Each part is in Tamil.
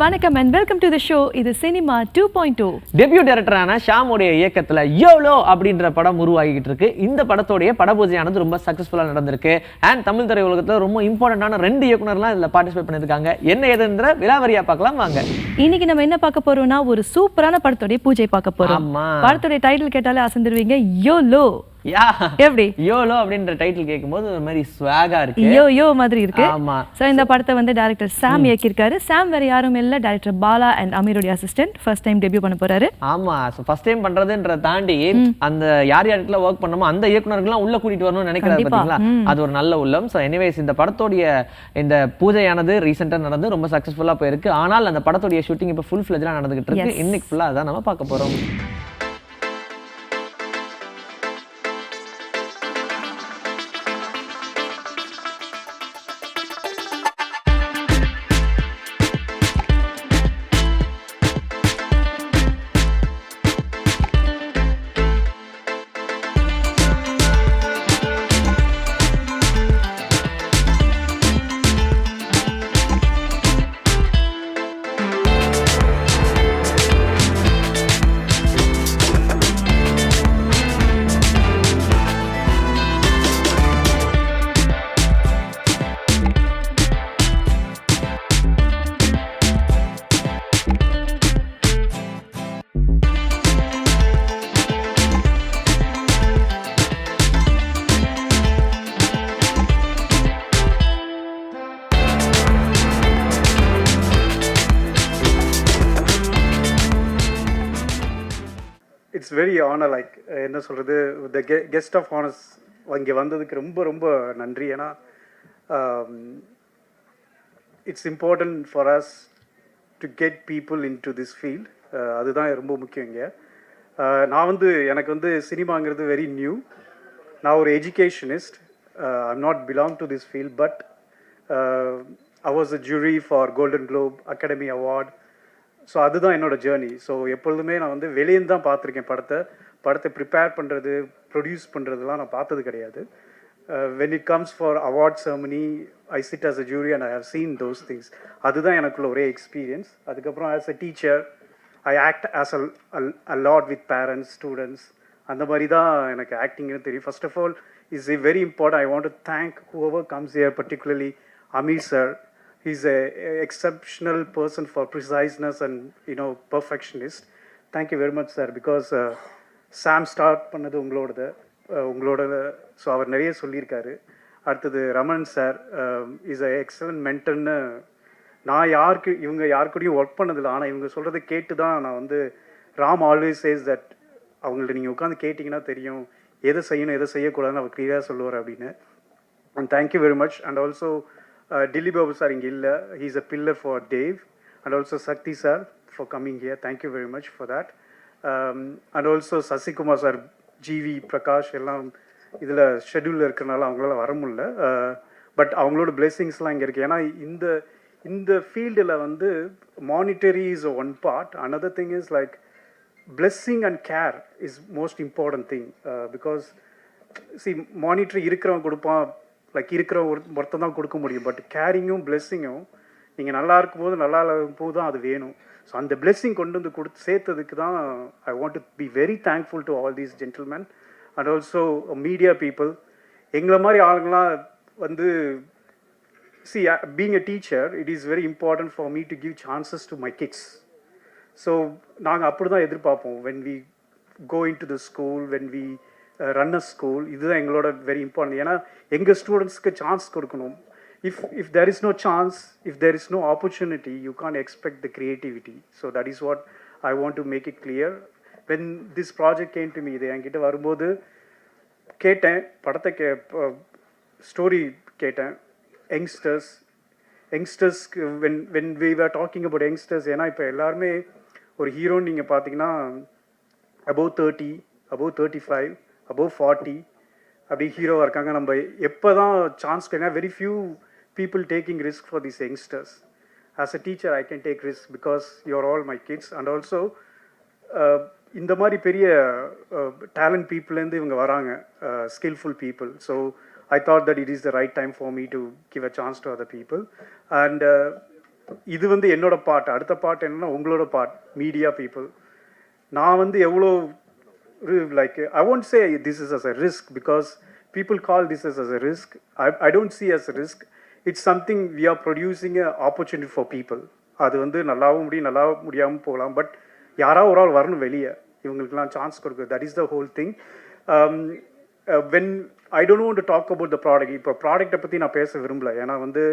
வணக்கம் and welcome to the show. இது சினிமா 2.2. டெபியூ டைரக்டரான ஷாமுடைய இயக்கத்துல யோலோ அப்படின்ற படம் உருவாகிட்டு இருக்கு. இந்த படத்தோடைய படபூஜையானது ரொம்ப சக்சஸ்ஃபுல்லா நடந்திருக்கு. அண்ட் தமிழ் திரையுலகத்துல ரொம்ப இம்பார்ட்டன்டான 2 இயக்குனர்லாம் இதுல பார்ட்டிசிபேட் பண்ணிருக்காங்க. என்ன ஏதுன்ற விலாவரியா பார்க்கலாம் வாங்க. இன்னைக்கு நம்ம என்ன பார்க்க போறோம்னா ஒரு சூப்பரான படத்தோட பூஜை பார்க்க போறோம். படத்தோட டைட்டில் கேட்டாலே அசந்துருவீங்க, யோலோ. யா எப்படி யோலோ அப்படின்ற டைட்டில் கேட்கும்போது ஒரு மாதிரி ஸ்வாகா இருக்கு, யோ மாதிரி இருக்கு. ஆமா. சோ இந்த படத்தை வந்து டைரக்டர் சாம் இயக்கியிருக்காரு. சாம் வேற யாரும் இல்ல, டைரக்டர் பாலா அண்ட் அமீருடைய அசிஸ்டன்ட். ஃபர்ஸ்ட் டைம் டெபியூ பண்ண போறாரு. ஆமா, சோ ஃபர்ஸ்ட் டைம் பண்றதுன்ற தாண்டி அந்த யாருக்குள்ள வர்க் பண்ணோமோ அந்த இயக்குனர்கள்லாம் உள்ள கூட்டிட்டு வரணும்னு நினைக்கிறாரு பாத்தீங்களா, அது ஒரு நல்ல உள்ளம். சோ எனிவேஸ் இந்த படத்தோடைய இந்த பூஜையானது ரீசெண்டா நடந்து ரொம்ப சக்சஸ்ஃபுல்லா போயிருக்கு. ஆனால் அந்த படத்தோடைய ஷூட்டிங் இப்ப ஃபுல் ஃபிளெஜ்டா நடந்துகிட்டு இருக்கு. இன்னைக்கு ஃபுல்லா அதான் நம்ம பார்க்க போறோம். இட்ஸ் வெரி ஆனர், லைக் என்ன சொல்கிறது, த கெஸ்ட் ஆஃப் ஆனர்ஸ் இங்கே வந்ததுக்கு ரொம்ப ரொம்ப நன்றி. ஏன்னா it's important for us to get people in to this field. அதுதான் ரொம்ப முக்கியம் இங்கே. நான் எனக்கு சினிமாங்கிறது வெரி நியூ. நான் ஒரு educationist. I'm not belong to this field, but I was a jury for golden Globe academy award. So அதுதான் என்னோடய ஜேர்னி. ஸோ எப்பொழுதுமே நான் வெளியேருந்து தான் பார்த்துருக்கேன். படத்தை ப்ரிப்பேர் பண்ணுறது, ப்ரொடியூஸ் பண்ணுறதுலாம் நான் பார்த்தது கிடையாது. When it comes for award ceremony, I sit as a jury and I have seen those things. அதுதான் எனக்குள்ள ஒரே எக்ஸ்பீரியன்ஸ். அதுக்கப்புறம் as a teacher I act as a lot with parents, students. அந்த மாதிரி தான் எனக்கு ஆக்டிங்னு தெரியும். First of all is very important. I want to thank whoever comes here, particularly Amir sir. He's a exceptional person for preciseness and perfectionist. Thank you very much sir, because Sam start பண்ணது உங்களோட. ஸோ அவர் நிறைய சொல்லியிருக்காரு. அடுத்தது Raman sir is a excellent மென்டர்னு. நான் இவங்க யாருக்கூடையும் ஒர்க் பண்ணதில்லை, ஆனால் இவங்க சொல்கிறத கேட்டு தான் நான் ராம் ஆல்வேஸ் சேஸ் தட் அவங்கள்ட்ட நீங்கள் உட்காந்து கேட்டிங்கன்னா தெரியும் எதை செய்யணும் எதை செய்யக்கூடாதுன்னு அவர் கிளியராக சொல்லுவார் அப்படின்னு. And thank you very much. And also Dilip Babu sir inge illa, he is a pillar for Dave, and also Sakti sir for coming here. Thank you very much for that. And also Sasi Kumar sir, GV Prakash எல்லாம் இதில் ஷெட்யூலில் இருக்கிறனால அவங்களால வர முடியல. பட் அவங்களோட பிளெஸிங்ஸ்லாம் இங்கே இருக்குது. ஏன்னா இந்த ஃபீல்டில் monetary is one part. another thing is like blessing and care is most important thing, because see monetary இருக்கிறவன் கொடுப்பான், லைக் இருக்கிற ஒருத்தன் தான் கொடுக்க முடியும். பட் கேரிங்கும் பிளெஸ்ஸிங்கும் நீங்கள் நல்லா இருக்கும்போது நல்லா இருக்கும்போது தான் அது வேணும். ஸோ அந்த பிளெஸ்ஸிங் கொண்டு சேர்த்ததுக்கு தான் I want to be very thankful to all these gentleman and also media people. எங்களை மாதிரி ஆளுங்களாம் see being a teacher, it is very important for me to give chances to my kids. So நாங்கள் அப்படி தான் எதிர்பார்ப்போம். when we go into the school, when we run a school, இதுதான் எங்களோட வெரி இம்பார்ட்டன்ட். ஏன்னா எங்கள் ஸ்டூடெண்ட்ஸ்க்கு சான்ஸ் கொடுக்கணும். If there is no chance, if there is no opportunity, you can expect the creativity. So that is what I want to make it clear. When this project came to me, இது என்கிட்ட வரும்போது கேட்டேன், படத்தை ஸ்டோரி கேட்டேன். யங்ஸ்டர்ஸ்க்கு when we are talking about youngsters, ஏன்னா இப்போ எல்லாருமே ஒரு ஹீரோன்னு நீங்கள் பார்த்தீங்கன்னா above 30, above 35, above 40 அப்படி ஹீரோவாக இருக்காங்க. நம்ம எப்போ தான் சான்ஸ் கிடையாது. Very few people taking risk for this youngsters. As a teacher I can take risk because you are all my kids. And also இந்த மாதிரி பெரிய டேலண்ட் பீப்புளேருந்து இவங்க வராங்க, skilful people. So I thought that it is the right time for me to give a chance to other people. And இது வந்து என்னோட பார்ட். அடுத்த பார்ட் என்னன்னா உங்களோட பார்ட், மீடியா பீப்புள். நான் வந்து எவ்வளோ like I won't say this is as a risk because people call this as a risk. I don't see as a risk. It's something we are producing a opportunity for people. அது வந்து நல்லாவும் முடியும், நல்லா முடியாமல் போகலாம். பட் யாராவது ஒரு ஆள் வரணும் வெளியே, இவங்களுக்குலாம் சான்ஸ் கொடுக்குறது. That is the whole thing. When I don't want to talk about the product. இப்போ ப்ராடக்டை பற்றி நான் பேச விரும்பல. ஏன்னா வந்து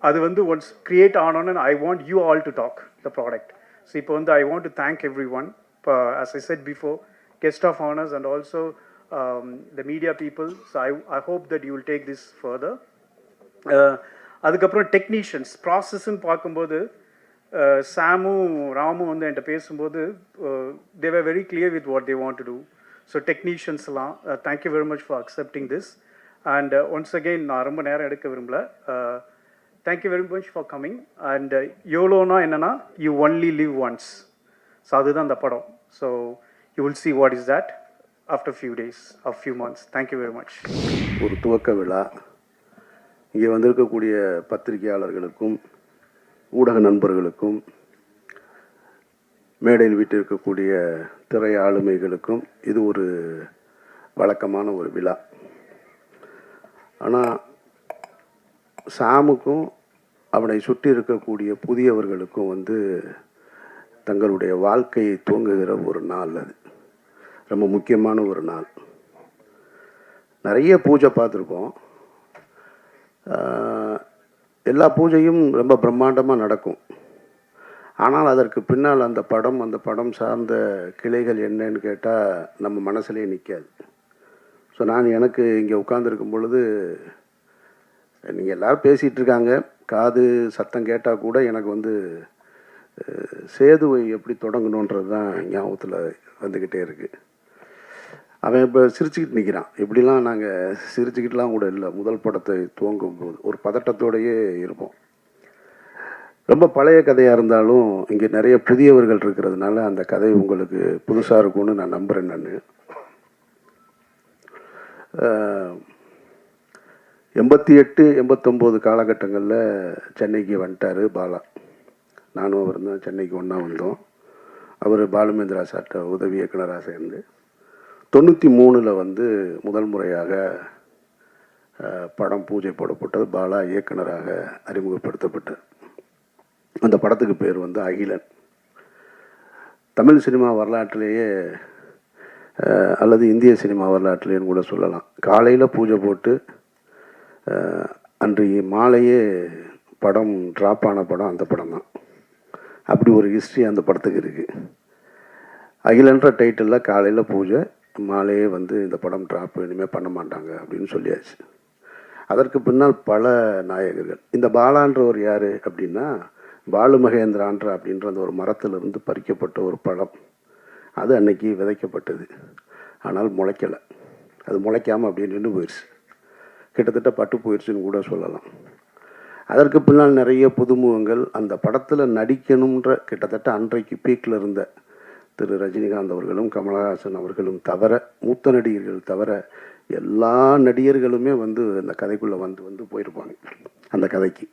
அது வந்து ஒன்ஸ் கிரியேட் ஆனோன்னு I want you all to talk the product. So இப்போ வந்து I want to thank everyone. As I said before, guest of honors and also the media people. So I hope that you will take this further. அதுக்கப்புறம் டெக்னீஷியன்ஸ் ப்ராசஸ்ன்னு பார்க்கும்போது சாமும் ராமும் வந்து என்கிட்ட பேசும்போது they were very clear with what they want to do. So டெக்னீஷியன்ஸ்லாம் thank you very much for accepting this. And once again நான் ரொம்ப நேரம் எடுக்க விரும்பல. Thank you very much for coming. And YOLOனா என்னன்னா you only live once. So அதுதான் அந்த படம். So you will see what is that after few days or few months. Thank you very much. ஒரு துவக்க விழா. இங்கே வந்திருக்கக்கூடிய பத்திரிகையாளர்களுக்கும் ஊடக நண்பர்களுக்கும் மேடையில் வீட்டிருக்கக்கூடிய திரை ஆளுமைகளுக்கும் இது ஒரு வழக்கமான ஒரு விழா. ஆனால் சாமுக்கும் அவனை சுற்றி இருக்கக்கூடிய புதியவர்களுக்கும் வந்து தங்களுடைய வாழ்க்கையை துவங்குகிற ஒரு நாள். அது ரொம்ப முக்கியமான ஒரு நாள். நிறைய பூஜை பார்த்துருப்போம். எல்லா பூஜையும் ரொம்ப பிரம்மாண்டமாக நடக்கும். ஆனால் அதற்கு பின்னால் அந்த படம் சார்ந்த கிளைகள் என்னன்னு கேட்டால் நம்ம மனசுலேயே நிற்காது. ஸோ நான் எனக்கு இங்கே உட்கார்ந்துருக்கும் பொழுது நீங்கள் எல்லோரும் பேசிகிட்டு இருக்காங்க, காது சத்தம் கேட்டால் கூட எனக்கு வந்து சேதுவை எப்படி தொடங்கணுன்றது தான் ஞாபகத்தில் வந்துக்கிட்டே இருக்குது. அவன் இப்போ சிரிச்சுக்கிட்டு நிற்கிறான். இப்படிலாம் நாங்கள் சிரிச்சுக்கிட்டுலாம் கூட இல்லை. முதல் படத்தை துவங்கும் போது ஒரு பதட்டத்தோடையே இருப்போம். ரொம்ப பழைய கதையாக இருந்தாலும் இங்கே நிறைய புதியவர்கள் இருக்கிறதுனால அந்த கதை உங்களுக்கு புதுசாக இருக்கும்னு நான் நம்புகிறேன். நான் 88, 89 காலகட்டங்களில் சென்னைக்கு வந்துட்டார் பாலா. நானும் அவர் தான் சென்னைக்கு ஒன்றா வந்தோம். அவர் பாலுமேந்திரா சார்ட்ட உதவி இயக்குனராக சேர்ந்து 93 வந்து முதல் முறையாக படம் பூஜை போடப்பட்டது. பாலா இயக்குனராக அறிமுகப்படுத்தப்பட்டார். அந்த படத்துக்கு பேர் வந்து அகிலன். தமிழ் சினிமா வரலாற்றிலேயே அல்லது இந்திய சினிமா வரலாற்றிலேன்னு கூட சொல்லலாம், காலையில் பூஜை போட்டு அன்றைய மாலையே படம் ட்ராப் ஆன படம் அந்த படம் தான். அப்படி ஒரு ஹிஸ்ட்ரி அந்த படத்துக்கு இருக்குது. அகிலன்ற டைட்டிலில் காலையில் பூஜை, மாலையே வந்து இந்த படம் ட்ராப் இனிமேல் பண்ண மாட்டாங்க அப்படின்னு சொல்லியாச்சு. அதற்கு பின்னால் பல நாயகர்கள். இந்த பாலான்றவர் யார் அப்படின்னா பாலு மகேந்திரான்ற அப்படின்ற அந்த ஒரு மரத்திலிருந்து பறிக்கப்பட்ட ஒரு பழம். அது அன்னைக்கு விதைக்கப்பட்டது. ஆனால் முளைக்கலை. அது முளைக்காமல் அப்படியே நின்று போயிடுச்சு. கிட்டத்தட்ட பட்டு போயிடுச்சுன்னு கூட சொல்லலாம். அதற்கு பின்னால் நிறைய புதுமுகங்கள் அந்த படத்தில் நடிக்கணுன்ற கிட்டத்தட்ட அன்றைக்கு பீக்கில் இருந்த திரு ரஜினிகாந்த் அவர்களும் கமலஹாசன் அவர்களும் தவிர, மூத்த நடிகர்கள் தவிர எல்லா நடிகர்களுமே வந்து அந்த கதைக்குள்ளே வந்து போயிருப்பாங்க அந்த கதைக்கு.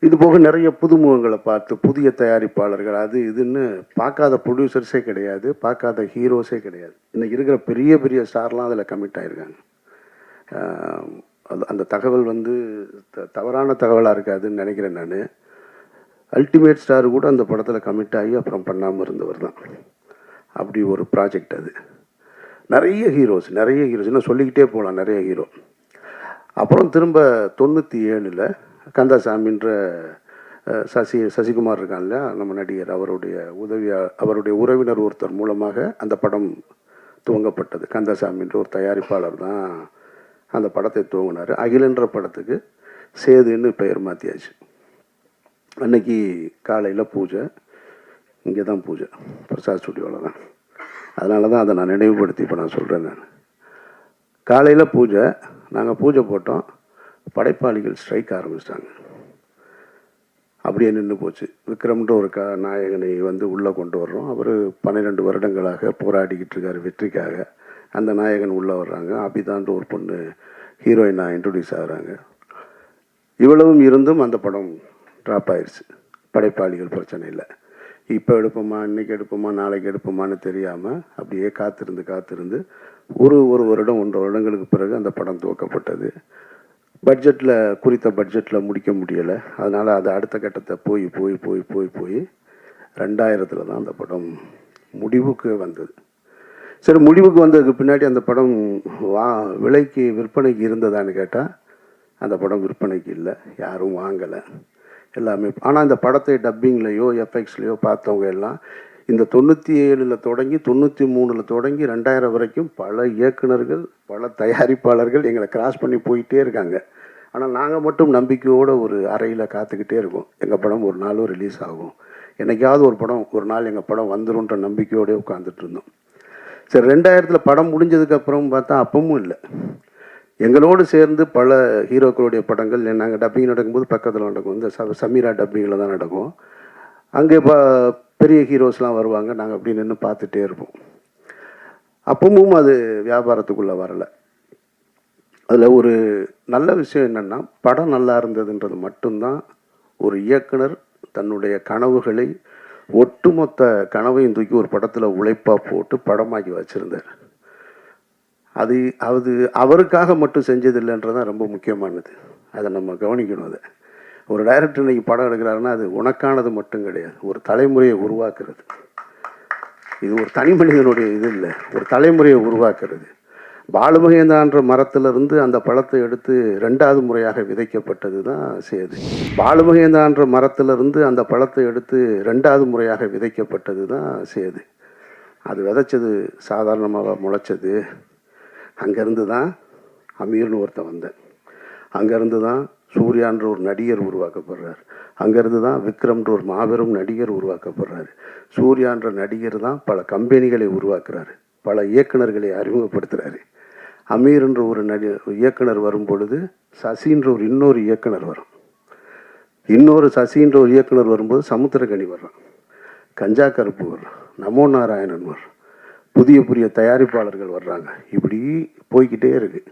இது போக நிறைய புதுமுகங்களை பார்த்து புதிய தயாரிப்பாளர்கள் அது இதுன்னு பார்க்காத ப்ரொடியூசர்ஸே கிடையாது, பார்க்காத ஹீரோஸே கிடையாது. இன்னைக்கு இருக்கிற பெரிய பெரிய ஸ்டார்லாம் அதில் கமிட் ஆகிருக்காங்க. அந்த தகவல் வந்து தவறான தகவலாக இருக்காதுன்னு நினைக்கிறேன் நான். அல்டிமேட் ஸ்டார் கூட அந்த படத்தில் கமிட் ஆகி அப்புறம் பண்ணாமல் இருந்தவர் தான். அப்படி ஒரு ப்ராஜெக்ட் அது. நிறைய ஹீரோஸ் இன்னும் சொல்லிக்கிட்டே போகலாம், நிறைய ஹீரோ. அப்புறம் திரும்ப 97 கந்தசாமின்ற சசிகுமார் இருக்கான் இல்லையா, நம்ம நடிகர், அவருடைய உறவினர் ஒருத்தர் மூலமாக அந்த படம் துவங்கப்பட்டது. கந்தசாமின்ற ஒரு தயாரிப்பாளர் தான் அந்த படத்தை துவங்கினார். அகிலன்ற படத்துக்கு சேதுன்னு பெயர் மாற்றியாச்சு. அன்னைக்கு காலையில் பூஜை, இங்கே தான் பூஜை, பிரசாத் ஸ்டுடியோவில் தான். அதனால தான் அதை நான் நினைவுபடுத்தி இப்போ நான் சொல்கிறேன். நான் காலையில் பூஜை, நாங்கள் பூஜை போட்டோம். படைப்பாளிகள் ஸ்ட்ரைக் ஆரம்பிச்சிட்டாங்க. அப்படியே நின்று போச்சு. விக்ரம்ன்ற ஒரு நாயகனை வந்து உள்ளே கொண்டு வர்றோம். அவர் 12 வருடங்களாக போராடிக்கிட்டு இருக்கார் வெற்றிக்காக. அந்த நாயகன் உள்ளே வர்றாங்க. அபிதான்ற ஒரு பொண்ணு ஹீரோயினாக இன்ட்ரடியூஸ் ஆகிறாங்க. இவ்வளவும் இருந்தும் அந்த படம் ட்ராப் ஆயிடுச்சு. படைப்பாளிகள் பிரச்சனை இல்லை. இப்போ எடுப்போமா, இன்றைக்கி எடுப்போமா, நாளைக்கு எடுப்போமான்னு தெரியாமல் அப்படியே காத்திருந்து ஒரு வருடம் 1.5 வருடங்களுக்கு பிறகு அந்த படம் துவக்கப்பட்டது. குறித்த பட்ஜெட்டில் முடிக்க முடியலை. அதனால் அது அடுத்த கட்டத்தை போய் 2000 தான் அந்த படம் முடிவுக்கு வந்தது. சரி, முடிவுக்கு வந்ததுக்கு பின்னாடி அந்த படம் விலைக்கு விற்பனைக்கு இருந்ததான்னு கேட்டால் அந்த படம் விற்பனைக்கு இல்லை, யாரும் வாங்கலை எல்லாமே. ஆனால் இந்த படத்தை டப்பிங்லேயோ எஃப்எக்ஸ்லேயோ பார்த்தவங்க எல்லாம் இந்த 97 தொடங்கி 93 தொடங்கி 2000 வரைக்கும் பல இயக்குனர்கள், பல தயாரிப்பாளர்கள் எங்களை கிராஸ் பண்ணி போயிட்டே இருக்காங்க. ஆனால் நாங்கள் மட்டும் நம்பிக்கையோடு ஒரு அறையில் காத்துக்கிட்டே இருக்கோம். எங்கள் படம் ஒரு நாளும் ரிலீஸ் ஆகும், என்னைக்காவது ஒரு நாள் எங்கள் படம் வந்துருன்ற நம்பிக்கையோடய உட்காந்துட்டு இருந்தோம். சரி, 2000 படம் முடிஞ்சதுக்கப்புறம் பார்த்தா அப்பவும் இல்லை. எங்களோடு சேர்ந்து பல ஹீரோக்களுடைய படங்கள் நாங்கள் டப்பிங் நடக்கும்போது பக்கத்தில் நடக்கும். இந்த சமீரா டப்பிங்கில் தான் நடக்கும். அங்கே பெரிய ஹீரோஸ்லாம் வருவாங்க, நாங்கள் அப்படி நின்று பார்த்துட்டே இருப்போம். அப்பவும் அது வியாபாரத்துக்குள்ளே வரலை. அதில் ஒரு நல்ல விஷயம் என்னென்னா, படம் நல்லா இருந்ததுன்றது மட்டும்தான் ஒரு இயக்குனர் தன்னுடைய கனவுகளை, ஒட்டுமொத்த கனவையும் தூக்கி ஒரு படத்தில் உழைப்பாக போட்டு படமாக்கி வச்சுருந்தார். அது அவருக்காக மட்டும் செஞ்சதில்லைன்றதான் ரொம்ப முக்கியமானது. அதை நம்ம கவனிக்கணும். அதை ஒரு டைரக்டர் இன்றைக்கி படம் எடுக்கிறாருன்னா அது உனக்கானது மட்டும் கிடையாது, ஒரு தலைமுறையை உருவாக்குறது. இது ஒரு தனி மனிதனுடைய இது இல்லை, ஒரு தலைமுறையை உருவாக்குறது. பாலுமகேந்திரான்ற மரத்திலிருந்து அந்த பழத்தை எடுத்து 2வது முறையாக விதைக்கப்பட்டது தான் சேது. பாலுமகேந்திரான்ற மரத்திலிருந்து அந்த பழத்தை எடுத்து 2வது முறையாக விதைக்கப்பட்டது தான் சேது. அது விதைச்சது சாதாரணமாக முளைச்சது. அங்கேருந்து தான் அமீர்னு ஒருத்தன் வந்தேன். அங்கேருந்து தான் சூர்யான்ற ஒரு நடிகர் உருவாக்கப்படுறார். அங்கேருந்து தான் விக்ரம்ன்ற ஒரு மாபெரும் நடிகர் உருவாக்கப்படுறாரு. சூர்யான்ற நடிகர் தான் பல கம்பெனிகளை உருவாக்குறாரு, பல இயக்குனர்களை அறிமுகப்படுத்துகிறாரு. அமீர்ன்ற ஒரு இயக்குனர் வரும் பொழுது சசின்ற ஒரு இன்னொரு இயக்குனர் வரும். சசின்ற ஒரு இயக்குனர் வரும்போது சமுத்திரக்கனி வர்றான், கஞ்சா கருப்பு வர்றான், நமோ நாராயணன் வர்றான், புதிய தயாரிப்பாளர்கள் வர்றாங்க. இப்படி போய்கிட்டே இருக்குது.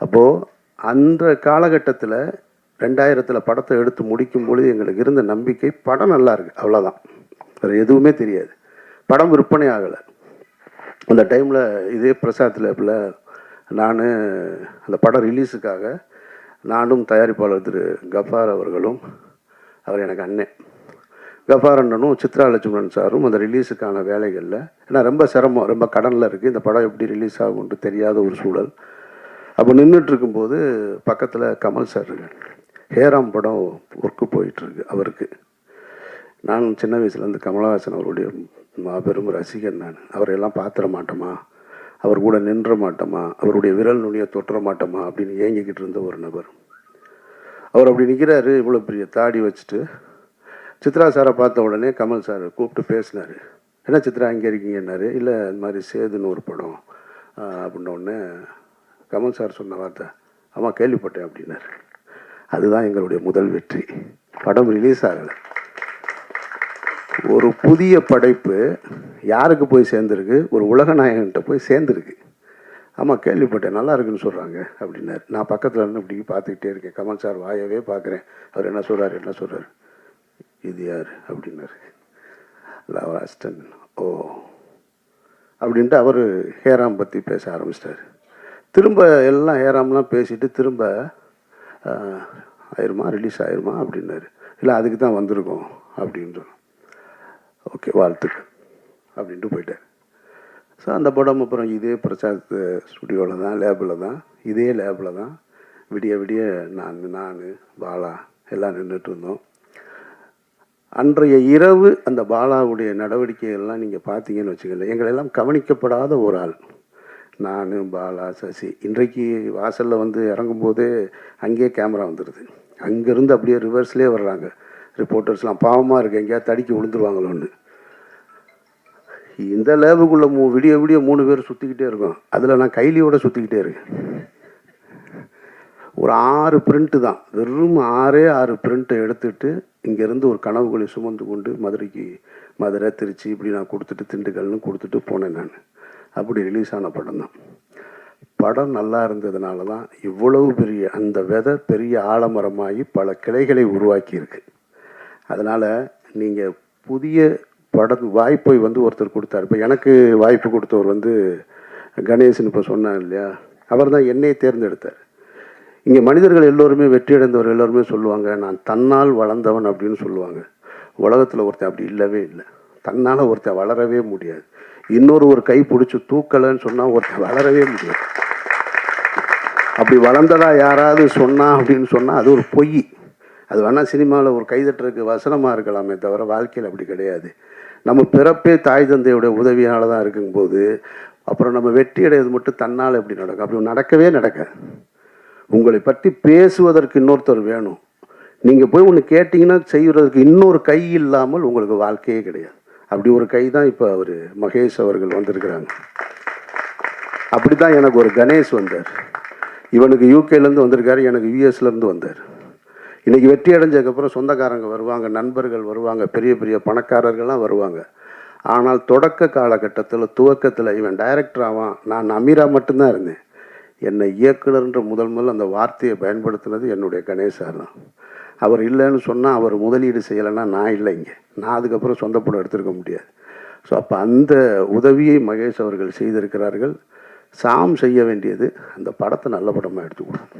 அப்போது அந்த காலகட்டத்தில் 2000 படத்தை எடுத்து முடிக்கும் பொழுது எங்களுக்கு இருந்த நம்பிக்கை படம் நல்லா இருக்குது, அவ்வளோதான், வேறு எதுவுமே தெரியாது. படம் விற்பனை ஆகலை. அந்த டைமில் இதே பிரசாத் லேபில் நான் அந்த படம் ரிலீஸுக்காக நானும் தயாரிப்பாளர் திரு கஃபார் அவர்களும், அவர் எனக்கு அண்ணன், கஃபார் அண்ணனும் சித்ரா லட்சுமணன் சாரும் அந்த ரிலீஸுக்கான வேலைகளில், ஏன்னா ரொம்ப சிரமம், ரொம்ப கடனில் இருக்குது, இந்த படம் எப்படி ரிலீஸ் ஆகும்ன்ட்டு தெரியாத ஒரு சூழல். அப்போ நின்றுட்டுருக்கும்போது பக்கத்தில் கமல் சார் இருக்கு. ஹேராம் படம் ஒர்க்கு போயிட்டுருக்கு அவருக்கு. நான் சின்ன வயசுலேருந்து கமலஹாசன் அவருடைய மாபெரும் ரசிகன். நான் அவரையெல்லாம் பார்த்துட மாட்டோமா, அவர் கூட நின்ற மாட்டோமா, அவருடைய விரல் நுனியை தொட்டுற மாட்டோமா அப்படின்னு ஏங்கிக்கிட்டு இருந்த ஒரு நபர். அவர் அப்படி நிற்கிறாரு, இவ்வளோ பெரிய தாடி வச்சுட்டு. சித்ரா சாரை பார்த்த உடனே கமல் சார் கூப்பிட்டு பேசினார். என்ன சித்ரா இங்கே இருக்கீங்கன்னாரு. இல்லை, இந்த மாதிரி சேதுன்னு ஒரு படம் அப்படின்னோடனே கமல் சார் சொன்ன வார்த்தை, ஆமாம் கேள்விப்பட்டேன் அப்படின்னாரு. அதுதான் எங்களுடைய முதல் வெற்றி. படம் ரிலீஸ் ஆகலை. ஒரு புதிய படைப்பு யாருக்கு போய் சேர்ந்துருக்கு, ஒரு உலகநாயகன்கிட்ட போய் சேர்ந்துருக்கு. ஆமாம் கேள்விப்பட்டேன், நல்லா இருக்குன்னு சொல்கிறாங்க அப்படின்னாரு. நான் பக்கத்தில் இருந்து இப்படி பார்த்துக்கிட்டே இருக்கேன். கமல் சார் வாயவே பார்க்குறேன். அவர் என்ன சொல்கிறாரு, இது யார் அப்படின்னாரு. லவாஸ்டன். ஓ அப்படின்ட்டு அவர் ஹேராம் பற்றி பேச ஆரம்பிச்சிட்டார். திரும்ப எல்லாம் ஹேராம்லாம் பேசிட்டு திரும்ப ரிலீஸ் ஆயிருமா அப்படின்னாரு. இல்லை, அதுக்கு தான் வந்திருக்கோம் அப்படின்றோம். ஓகே, வாழ்த்துக்கள் அப்படின்ட்டு போயிட்டார். ஸோ அந்த படம் அப்புறம் இதே பிரசாத் ஸ்டுடியோவில் தான், இதே லேபில் தான் விடிய நான் பாலா எல்லாம் நின்றுட்டு இருந்தோம். அன்றைய இரவு அந்த பாலாவுடைய நடவடிக்கைகள்லாம் நீங்கள் பார்த்தீங்கன்னு வச்சுக்கல, எங்களெல்லாம் கவனிக்கப்படாத ஒரு ஆள். நான், பாலா, சசி. இன்றைக்கு வாசலில் வந்து இறங்கும்போதே அங்கேயே கேமரா வந்துடுது. அங்கேருந்து அப்படியே ரிவர்ஸ்லேயே வர்றாங்க ரிப்போர்ட்டர்ஸ்லாம். பாவமாக இருக்குது, எங்கேயாவது தடுக்கி விழுந்துருவாங்களோன்னு. இந்த லேபுக்குள்ளே விடிய 3 பேர் சுற்றிக்கிட்டே இருக்கோம். அதில் நான் கைலியோட சுற்றிக்கிட்டே இருக்கேன். ஒரு 6 பிரிண்ட்டு தான், வெறும் 6 பிரிண்ட்டை எடுத்துகிட்டு இங்கேருந்து ஒரு கனவுகளை சுமந்து கொண்டு மதுரை, திருச்சி இப்படி நான் கொடுத்துட்டு திண்டுக்கல்னு கொடுத்துட்டு போனேன். நான் அப்படி ரிலீஸ் ஆன படம் தான். படம் நல்லா இருந்ததுனால தான் இவ்வளவு பெரிய அந்த விதை பெரிய ஆலமரமாகி பல கிளைகளை உருவாக்கியிருக்கு. அதனால் நீங்கள் புதிய வாய்ப்பை வந்து ஒருத்தர் கொடுத்தார். இப்போ எனக்கு வாய்ப்பு கொடுத்தவர் வந்து கணேசன் இப்போ சொன்னார் இல்லையா, அவர் தான் என்னை தேர்ந்தெடுத்தார். இங்கே மனிதர்கள் எல்லோருமே வெற்றி அடைந்தவர் எல்லோருமே சொல்லுவாங்க, நான் தன்னால் வளர்ந்தவன் அப்படின்னு சொல்லுவாங்க. உலகத்தில் ஒருத்தன் அப்படி இல்லவே இல்லை. தன்னால் ஒருத்தன் வளரவே முடியாது. ஒரு கை பிடிச்சி தூக்கலைன்னு சொன்னால் ஒருத்தன் வளரவே முடியாது. அப்படி வளர்ந்ததா யாராவது சொன்னா அப்படின்னு சொன்னால் அது ஒரு பொய். அது வேணால் சினிமாவில் ஒரு கைதட்டுறதுக்கு வசனமாக இருக்கலாமே தவிர வாழ்க்கையில் அப்படி கிடையாது. நம்ம பிறப்பே தாய் தந்தையுடைய உதவியால் தான் இருக்கும்போது அப்புறம் நம்ம வெற்றி அடைவது மட்டும் தன்னால் எப்படி நடக்கும்? அப்படி நடக்கவே நடக்காது. உங்களை பற்றி பேசுவதற்கு இன்னொருத்தர் வேணும். நீங்கள் போய் ஒன்று கேட்டிங்கன்னா செய்கிறதுக்கு இன்னொரு கை இல்லாமல் உங்களுக்கு வாழ்க்கையே கிடையாது. அப்படி ஒரு கை தான் இப்போ அவர் மகேஷ் அவர்கள் வந்திருக்கிறாங்க. அப்படி தான் எனக்கு ஒரு கணேஷ் வந்தார். இவனுக்கு யூகேலேருந்து வந்திருக்காரு, எனக்கு யூஎஸ்லேருந்து வந்தார். இன்றைக்கி வெற்றி அடைஞ்சதுக்கப்புறம் சொந்தக்காரங்க வருவாங்க, நண்பர்கள் வருவாங்க, பெரிய பெரிய பணக்காரர்கள்லாம் வருவாங்க. ஆனால் தொடக்க காலகட்டத்தில் துவக்கத்தில் இவன் டைரக்டர் ஆவான், நான் அமீரா மட்டும்தான் இருந்தேன். என்னை இயக்குனர்ன்ற முதல் அந்த வார்த்தையை பயன்படுத்தினது என்னுடைய கணேசார் தான். அவர் இல்லைன்னு சொன்னால் அவர் முதலீடு செய்யலைன்னா நான் இல்லை இங்கே, நான் அதுக்கப்புறம் சொந்த படம் எடுத்துருக்க முடியாது. ஸோ அப்போ அந்த உதவியை மகேஷ் அவர்கள் செய்திருக்கிறார்கள். சாம் செய்ய வேண்டியது அந்த படத்தை நல்ல படமாக எடுத்துக்கணும்.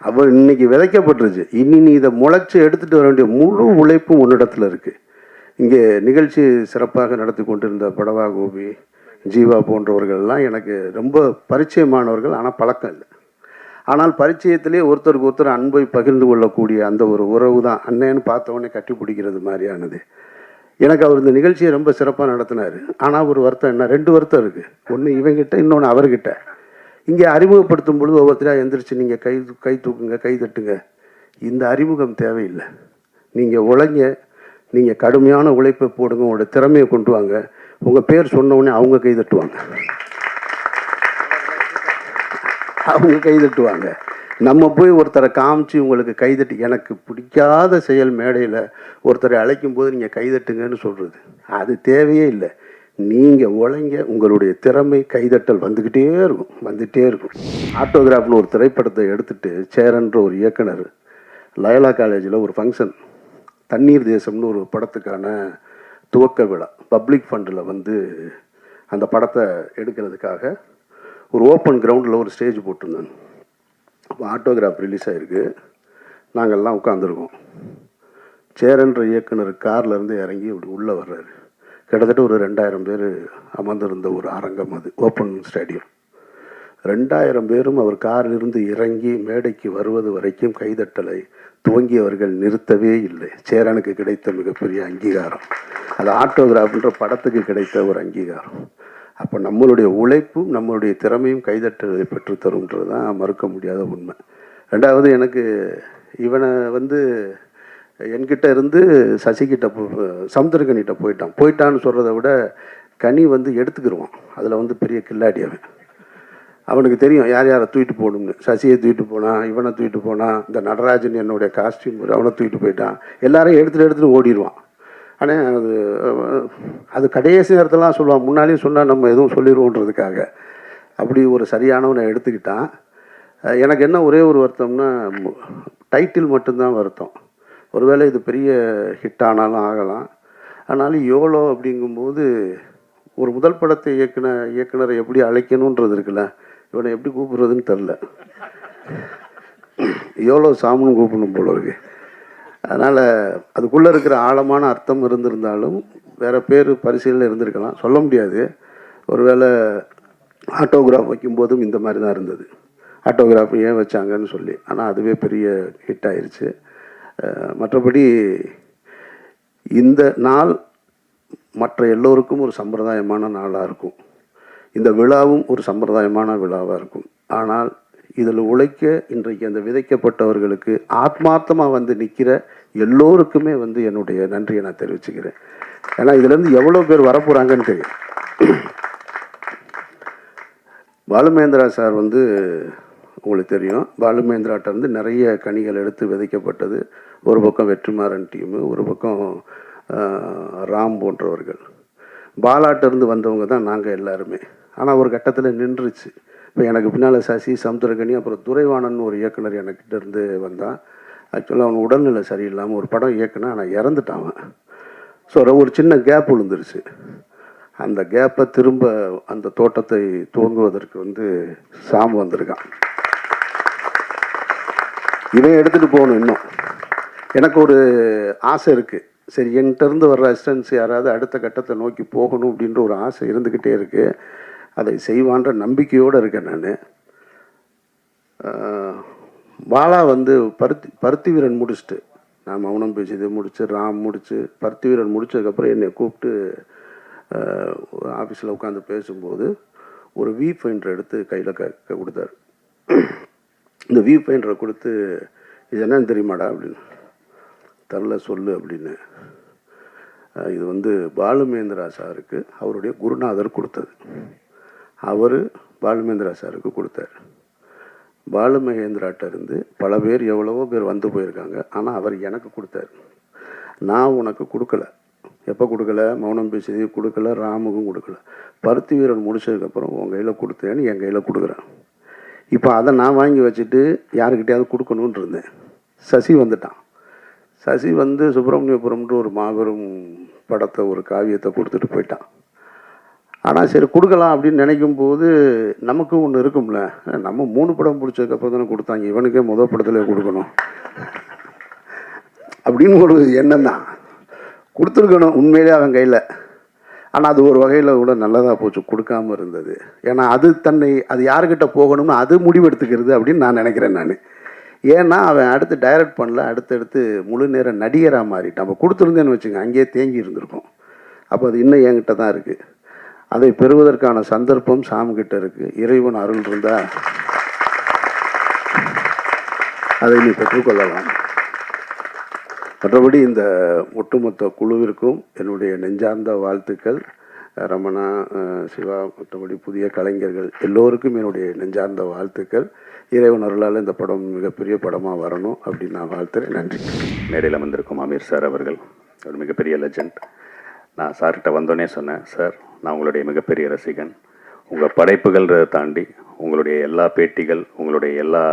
அவர் இன்னைக்கு விதைக்கப்பட்டுருச்சு, இனி நீ இதை முளைச்சி எடுத்துகிட்டு வர வேண்டிய முழு உழைப்பும் உன்னிடத்தில் இருக்குது. இங்கே நிகழ்ச்சி சிறப்பாக நடத்தி கொண்டிருந்த படவா கோபி, ஜீவா போன்றவர்கள்லாம் எனக்கு ரொம்ப பரிச்சயமானவர்கள், ஆனால் பழக்கம் இல்லை. ஆனால் பரிச்சயத்திலே ஒருத்தருக்கு ஒருத்தர் அன்பை பகிர்ந்து கொள்ளக்கூடிய அந்த ஒரு உறவு தான் அண்ணன்னு பார்த்தவொடனே கட்டி பிடிக்கிறது மாதிரியானது. எனக்கு அவர் இந்த நிகழ்ச்சியை ரொம்ப சிறப்பாக நடத்தினார். ஆனால் ஒரு வருத்தம் என்ன, 2 வருத்தம் இருக்குது. ஒன்று இவங்கிட்ட, இன்னொன்று அவர்கிட்ட. இங்கே அறிமுகப்படுத்தும் பொழுது ஒவ்வொருத்தராக எந்திரிச்சு நீங்கள் கை தூக்குங்க, கை தட்டுங்க. இந்த அறிமுகம் தேவையில்லை. நீங்கள் உழைங்க, நீங்கள் கடுமையான உழைப்பை போடுங்க, உங்களோட திறமையை கொண்டு வாங்க. உங்கள் பேர் சொன்னவுடனே அவங்க கை தட்டுவாங்க, அவங்க கை தட்டுவாங்க. நம்ம போய் ஒருத்தரை காமிச்சு உங்களுக்கு கைதட்டி, எனக்கு பிடிக்காத செயல் மேடையில் ஒருத்தரை அழைக்கும் போது நீங்கள் கைதட்டுங்கன்னு சொல்கிறது அது தேவையே இல்லை. நீங்கள் உழைங்க, உங்களுடைய திறமை கைதட்டல் வந்துக்கிட்டே இருக்கும். ஆட்டோகிராஃப்னு ஒரு திரைப்படத்தை எடுத்துகிட்டு சேரன்ற ஒரு இயக்குனர் லயலா காலேஜில் ஒரு ஃபங்க்ஷன், தண்ணீர் தேசம்னு ஒரு படத்துக்கான துவக்க விழா பப்ளிக் ஃபண்டில் வந்து அந்த படத்தை எடுக்கிறதுக்காக ஒரு ஓப்பன் கிரவுண்டில் ஒரு ஸ்டேஜ் போட்டிருந்தாங்க. அப்போ ஆட்டோகிராஃப் ரிலீஸ் ஆகிருக்கு. நாங்கள்லாம் உட்காந்துருக்கோம். சேரன்ற இயக்குனர் கார்லேருந்து இறங்கி இப்படி உள்ளே வர்றாரு. கிட்டத்தட்ட ஒரு 2000 பேர் அமர்ந்திருந்த ஒரு அரங்கம், அது ஓப்பன் ஸ்டேடியம். 2000 பேரும் அவர் காரிலிருந்து இறங்கி மேடைக்கு வருவது வரைக்கும் கைதட்டலை துவங்கியவர்கள் நிறுத்தவே இல்லை. சேரனுக்கு கிடைத்த மிகப்பெரிய அங்கீகாரம் அது ஆட்டோகிராஃப்ன்ற படத்துக்கு கிடைத்த ஒரு அங்கீகாரம். அப்போ நம்மளுடைய உழைப்பும் நம்மளுடைய திறமையும் கைதட்டலை பெற்றுத்தரும்ன்றது தான் மறுக்க முடியாத உண்மை. 2வது, எனக்கு இவனை வந்து என்கிட்ட இருந்து சசிகிட்ட சமுத்திரக்கனிகிட்ட போயிட்டான்னு சொல்கிறத விட கனி வந்து எடுத்துக்கிடுவான். அதில் வந்து பெரிய கில்லாடி அவனுக்கு தெரியும் யார் யாரை தூக்கிட்டு போகணும்னு. சசியை தூக்கிட்டு போனான், இவனை தூக்கிட்டு போனான், இந்த நடராஜன் என்னுடைய காஸ்டியூம் அவனை தூக்கிட்டு போயிட்டான். எல்லாரையும் எடுத்துகிட்டு ஓடிடுவான். ஆனால் அது கடைசி நேரத்திலாம் சொல்லுவான், முன்னாலேயும் சொன்னால் நம்ம எதுவும் சொல்லிடுவோன்றதுக்காக. அப்படி ஒரு சரியானவனை எடுத்துக்கிட்டான். எனக்கு என்ன ஒரே ஒரு வருத்தம்னா, டைட்டில் மட்டும்தான் வருத்தம். ஒருவேளை இது பெரிய ஹிட் ஆனாலும் ஆகலாம். ஆனாலும் யோலோ அப்படிங்கும்போது ஒரு முதல் படத்தை இயக்குனரை எப்படி அழைக்கணுன்றது இருக்குல்ல, இவனை எப்படி கூப்பிடுறதுன்னு தெரில. யோலோ சாமுன்னு கூப்பிடணும் போல இருக்கு. அதனால் அதுக்குள்ளே இருக்கிற ஆழமான அர்த்தம் இருந்திருந்தாலும் வேறு பேர் பரிசீலனை இருந்திருக்கலாம், சொல்ல முடியாது. ஒருவேளை ஆட்டோகிராஃப் வைக்கும்போதும் இந்த மாதிரி தான் இருந்தது. ஆட்டோகிராஃப் ஏன் வச்சாங்கன்னு சொல்லி. ஆனால் அதுவே பெரிய ஹிட் ஆயிடுச்சு. மற்றபடி இந்த நாள் மற்ற எல்லோருக்கும் ஒரு சம்பிரதாயமான நாளாக இருக்கும். இந்த விழாவும் ஒரு சம்பிரதாயமான விழாவாக இருக்கும். ஆனால் இதில் உழைக்க இன்றைக்கு அந்த விதைக்கப்பட்டவர்களுக்கு ஆத்மார்த்தமாக வந்து நிற்கிற எல்லோருக்குமே வந்து என்னுடைய நன்றியை நான் தெரிவிச்சுக்கிறேன். ஏன்னா இதுலேருந்து எவ்வளோ பேர் வரப்போகிறாங்கன்னு தெரியும். பாலுமகேந்திரா சார் வந்து உங்களுக்கு தெரியும், பாலுமகேந்திராட்ட இருந்து நிறைய கனிகள் எடுத்து விதைக்கப்பட்டது. ஒரு பக்கம் வெற்றிமாறன் டீமு, ஒரு பக்கம் ராம் போன்றவர்கள். பாலாட்டிருந்து வந்தவங்க தான் நாங்கள் எல்லாருமே. ஆனால் ஒரு கட்டத்தில் நின்றுச்சு. இப்போ எனக்கு பின்னால் சசி, சமுத்திரகனி, அப்புறம் துரைவாணன் ஒரு இயக்குனர் எனக்கிட்ட இருந்து வந்தான். ஆக்சுவலாக அவன் உடல்நிலை சரியில்லாமல் ஒரு படம் இயக்குனா ஆனால் இறந்துட்டான் அவன். ஸோ ஒரு சின்ன கேப் விழுந்துருச்சு. அந்த கேப்பை திரும்ப அந்த தோட்டத்தை துவங்குவதற்கு வந்து சாம் வந்திருக்கான். இதை எடுத்துகிட்டு போகணும். இன்னும் எனக்கு ஒரு ஆசை இருக்குது. சரி, என்கிட்டருந்து வர்ற அசிஸ்டன்ஸ் யாராவது அடுத்த கட்டத்தை நோக்கி போகணும் அப்படின்ற ஒரு ஆசை இருந்துக்கிட்டே இருக்குது. அதை செய்வான்ற நம்பிக்கையோடு இருக்கேன் நான். பாலா வந்து பருத்தி வீரன் முடிச்சுட்டு, நான் மௌனம் பேசியது முடிச்சு, ராம் முடிச்சு, பருத்தி வீரன் முடிச்சதுக்கப்புறம் என்னை கூப்பிட்டு ஆஃபீஸில் உட்காந்து பேசும்போது ஒரு வி ஃபைண்டர் எடுத்து கையில் கொடுத்தாரு. இந்த வி ஃபைண்டரை கொடுத்து, இது என்னன்னு தெரியுமாடா அப்படின்னு. தரல சொல்லு அப்படின்னு. இது வந்து பாலுமேந்திரா சாருக்கு அவருடைய குருநாதர் கொடுத்தது. அவர் பாலுமேந்திரா சாருக்கு கொடுத்தார். பாலுமகேந்திராட்ட இருந்து பல பேர், எவ்வளவோ பேர் வந்து போயிருக்காங்க. ஆனால் அவர் எனக்கு கொடுத்தார். நான் உனக்கு கொடுக்கல. எப்போ கொடுக்கல? மௌனம் பேசியது கொடுக்கல, ராமுக்கும் கொடுக்கல. பருத்தி வீரன் முடிச்சதுக்கப்புறம் உன் கையில் கொடுத்தேன்னு என் கையில் கொடுக்குறேன். இப்போ அதை நான் வாங்கி வச்சுட்டு யாருக்கிட்டையாவது கொடுக்கணுன்னு இருந்தேன். சசி வந்துட்டான். சசி வந்து சுப்பிரமணியபுரம்ன்ற ஒரு மாபெரும் படத்தை, ஒரு காவியத்தை கொடுத்துட்டு போயிட்டான். ஆனால் சரி கொடுக்கலாம் அப்படின்னு நினைக்கும் போது நமக்கும் ஒன்று இருக்கும்ல, நம்ம 3 படம் பிடிச்சதுக்கப்புறம் தானே கொடுத்தாங்க, இவனுக்கே முதல் படத்தில் கொடுக்கணும் அப்படின்னு ஒரு எண்ணம் தான். கொடுத்துருக்கணும் உண்மையிலே அவன் கையில். ஆனால் அது ஒரு வகையில் கூட நல்லதாக போச்சு கொடுக்காமல் இருந்தது. ஏன்னா அது யாருக்கிட்ட போகணும்னு அது முடிவெடுத்துக்கிறது அப்படின்னு நான் நினைக்கிறேன் நான். ஏன்னா அவன் அடுத்து டைரக்ட் பண்ணல, அடுத்தடுத்து முழு நேர நடிகராக மாறிட்டான். அப்போ கொடுத்துருந்தேன்னு வச்சுங்க, அங்கேயே தேங்கி இருந்திருக்கும். அப்போ அது இன்னும் என்கிட்ட தான் இருக்குது. அதை பெறுவதற்கான சந்தர்ப்பம் சாம்கிட்ட இருக்குது. இறைவன் அருள் இருந்தால் அதை நீ பெற்றுக்கொள்ளலாம். மற்றபடி இந்த ஒட்டுமொத்த குழுவிற்கும் என்னுடைய நெஞ்சார்ந்த வாழ்த்துக்கள். ரமணா, சிவா, மற்றபடி புதிய கலைஞர்கள் எல்லோருக்கும் என்னுடைய நெஞ்சார்ந்த வாழ்த்துக்கள். இறைவன் அருளால் இந்த படம் மிகப்பெரிய படமாக வரணும் அப்படின்னு நான் வாழ்த்துறேன். நன்றி. மேடையில் வந்திருக்கும் அமீர் சார் அவர்கள் ஒரு மிகப்பெரிய லெஜண்ட். நான் சார்கிட்ட வந்தோடனே சொன்னேன், சார் நான் உங்களுடைய மிகப்பெரிய ரசிகன். உங்கள் படைப்புகள்ன்றதை தாண்டி உங்களுடைய எல்லா பேட்டிகள், உங்களுடைய எல்லா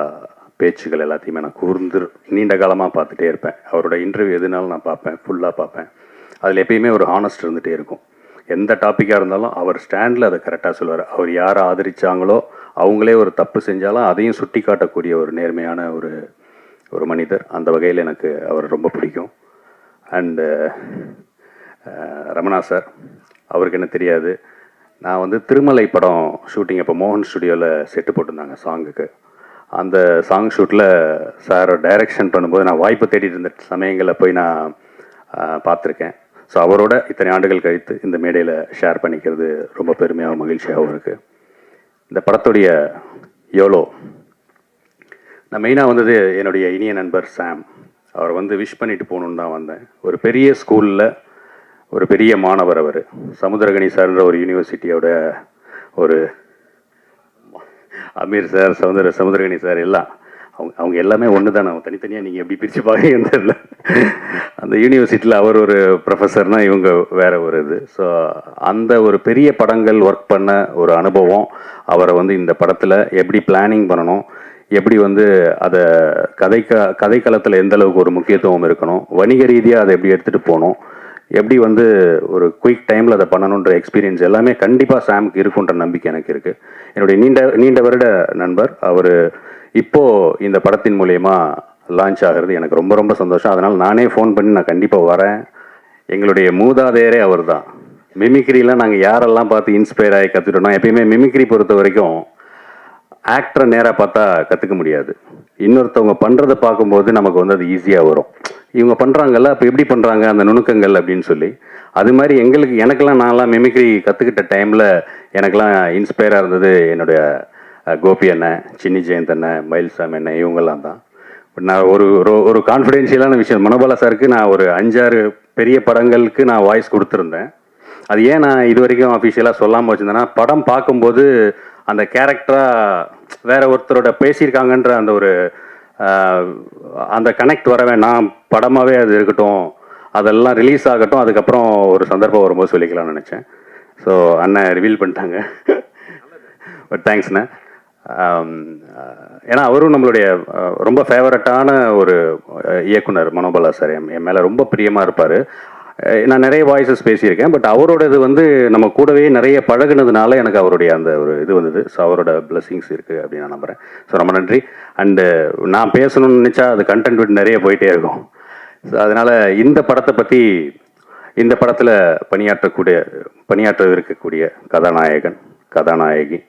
பேச்சுகள் எல்லாத்தையுமே நான் கூர்ந்து நீண்ட காலமாக பார்த்துட்டே இருப்பேன். அவரோட இன்டர்வியூ எதுனாலும் நான் பார்ப்பேன், ஃபுல்லாக பார்ப்பேன். அதில் எப்பயுமே ஒரு ஹானஸ்ட் இருந்துகிட்டே இருக்கும். எந்த டாப்பிக்காக இருந்தாலும் அவர் ஸ்டாண்டில் அதை கரெக்டாக சொல்லுவார். அவர் யாரை ஆதரித்தாங்களோ அவங்களே ஒரு தப்பு செஞ்சாலும் அதையும் சுட்டி காட்டக்கூடிய ஒரு நேர்மையான ஒரு மனிதர். அந்த வகையில் எனக்கு அவர் ரொம்ப பிடிக்கும். அண்டு ரமணா சார், அவருக்கு என்ன தெரியாது, நான் வந்து திருமலை படம் ஷூட்டிங் அப்போ மோகன் ஸ்டுடியோவில் செட்டு போட்டிருந்தாங்க சாங்குக்கு. அந்த சாங் ஷூட்டில் சார் டைரக்ஷன் பண்ணும்போது நான் வாய்ப்பு தேடிட்டு இருந்த சமயங்களில் போய் நான் பார்த்துருக்கேன். ஸோ அவரோட இத்தனை ஆண்டுகள் கழித்து இந்த மேடையில் ஷேர் பண்ணிக்கிறது ரொம்ப பெருமையாகவும் மகிழ்ச்சியாகவும் இருக்குது. இந்த படத்துடைய யோலோ நான் மெயினாக வந்தது என்னுடைய இனிய நண்பர் சாம். அவர் வந்து விஷ் பண்ணிட்டு போகணுன்னு தான் வந்தேன். ஒரு பெரிய ஸ்கூலில் ஒரு பெரிய மாணவர் அவர். சமுத்திரகனி சார்ன்ற ஒரு யூனிவர்சிட்டியோட ஒரு அமீர் சார், சமுத்திரகனி சார் எல்லாம் அவங்க எல்லாமே ஒன்று தான். அவங்க தனித்தனியாக நீங்கள் எப்படி பிரித்து பார்க்குறீங்கன்னு தெரியல. அந்த யூனிவர்சிட்டியில் அவர் ஒரு ப்ரொஃபஸர்னால் இவங்க வேறு ஒரு இது. ஸோ அந்த ஒரு பெரிய படங்கள் ஒர்க் பண்ண ஒரு அனுபவம் அவரை வந்து இந்த படத்தில் எப்படி பிளானிங் பண்ணணும், எப்படி வந்து அதை கதைக்களத்தில் எந்த அளவுக்கு ஒரு முக்கியத்துவம் இருக்கணும், வணிக ரீதியாக அதை எப்படி எடுத்துகிட்டு போகணும், எப்படி வந்து ஒரு குயிக் டைமில் அதை பண்ணணுன்ற எக்ஸ்பீரியன்ஸ் எல்லாமே கண்டிப்பாக சாமுக்கு இருக்குன்ற நம்பிக்கை எனக்கு இருக்குது. என்னுடைய நீண்ட வருட நண்பர் அவர். இப்போது இந்த படத்தின் மூலயமா லான்ச் ஆகிறது எனக்கு ரொம்ப ரொம்ப சந்தோஷம். அதனால் நானே ஃபோன் பண்ணி நான் கண்டிப்பாக வரேன். எங்களுடைய மூதாதையரே அவர் தான். மிமிக்ரிலாம் நாங்கள் யாரெல்லாம் பார்த்து இன்ஸ்பயர் ஆகி கற்றுட்டோம்னா, எப்பயுமே மிமிக்ரி பொறுத்த வரைக்கும் ஆக்டரை நேராக பார்த்தா கற்றுக்க முடியாது. இன்னொருத்தவங்க பண்ணுறதை பார்க்கும்போது நமக்கு வந்து அது ஈஸியாக வரும். இவங்க பண்ணுறாங்கல்ல, அப்போ எப்படி பண்ணுறாங்க அந்த நுணுக்கங்கள் அப்படின்னு சொல்லி. அது மாதிரி எனக்கெல்லாம் நான்லாம் மிமிக்ரி கற்றுக்கிட்ட டைமில் எனக்கெல்லாம் இன்ஸ்பயராக இருந்தது என்னுடைய கோபி அண்ணன், சின்னி ஜெயந்த் அண்ணன், மயில்சாமி அண்ணன், இவங்கெல்லாம் தான். நான் ஒரு கான்ஃபிடென்ஷியலான விஷயம், மனோபாலா சாருக்கு நான் ஒரு 5-6 பெரிய படங்களுக்கு நான் வாய்ஸ் கொடுத்துருந்தேன். அது ஏன் நான் இது வரைக்கும் அஃபிஷியலாக சொல்லாமல் வச்சுருந்தேன்னா, படம் பார்க்கும்போது அந்த கேரக்டராக வேற ஒருத்தரோட பேசியிருக்காங்கன்ற அந்த கனெக்ட் வர வேணாம், படமாகவே அது இருக்கட்டும், அதெல்லாம் ரிலீஸ் ஆகட்டும், அதுக்கப்புறம் ஒரு சந்தர்ப்பம் வரும்போது சொல்லிக்கலாம்னு நினச்சேன். ஸோ அண்ணன் ரிவீல் பண்ணிட்டாங்க. பட் தேங்க்ஸ்ண்ணே. ஏன்னா அவரும் நம்மளுடைய ரொம்ப ஃபேவரட்டான ஒரு இயக்குனர் மனோபாலா சார். என் மேலே ரொம்ப பிரியமாக இருப்பார். நான் நிறைய வாய்ஸஸ் பேசியிருக்கேன். பட் அவரோடது வந்து நம்ம கூடவே நிறைய பழகுனதுனால எனக்கு அவருடைய அந்த ஒரு இது வந்தது. ஸோ அவரோட பிளெஸிங்ஸ் இருக்குது அப்படின்னு நான் நம்புகிறேன். ஸோ ரொம்ப நன்றி. அண்டு நான் பேசணும்னு நினச்சா அது கண்டென்ட் விட்டு நிறைய போயிட்டே இருக்கும். ஸோ அதனால் இந்த படத்தை பற்றி, இந்த படத்தில் பணியாற்ற இருக்கக்கூடிய கதாநாயகன் கதாநாயகி